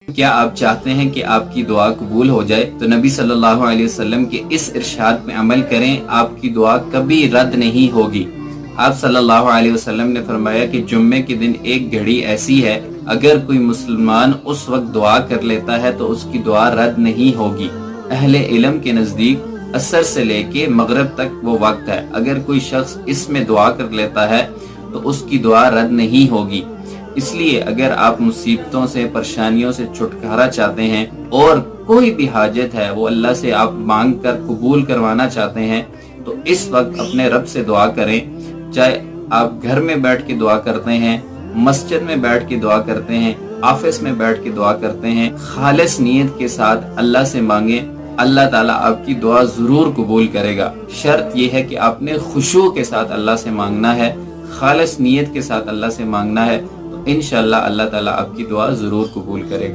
क्या आप चाहते हैं कि आपकी दुआ कबूल हो जाए, तो नबी सल्लल्लाहु अलैहि वसल्लम के इस इरशाद पे अमल करें, आपकी दुआ कभी रद्द नहीं होगी। आप सल्लल्लाहु अलैहि वसल्लम ने फरमाया कि जुम्मे के दिन एक घड़ी ऐसी है, अगर कोई मुसलमान उस वक्त दुआ कर लेता है तो उसकी दुआ रद्द नहीं होगी। अहले इल्म के नजदीक असर से लेके मगरिब तक वो वक्त है, अगर कोई शख्स इसमें दुआ कर लेता है तो उसकी दुआ रद्द नहीं होगी। इसलिए अगर आप मुसीबतों से, परेशानियों से छुटकारा चाहते हैं और कोई भी हाजत है वो अल्लाह से आप मांग कर कबूल करवाना चाहते हैं, तो इस वक्त अपने रब से दुआ करें। चाहे आप घर में बैठ के दुआ करते हैं, मस्जिद में बैठ के दुआ करते हैं, ऑफिस में बैठ के दुआ करते हैं, खालिस नीयत के साथ अल्लाह से मांगे, अल्लाह ताला आपकी दुआ जरूर कबूल करेगा। शर्त यह है कि आपने खुशू के साथ अल्लाह से मांगना है, खालिस नीयत के साथ अल्लाह से मांगना है, तो इंशाअल्लाह अल्लाह ताला आपकी दुआ जरूर कबूल करेगा।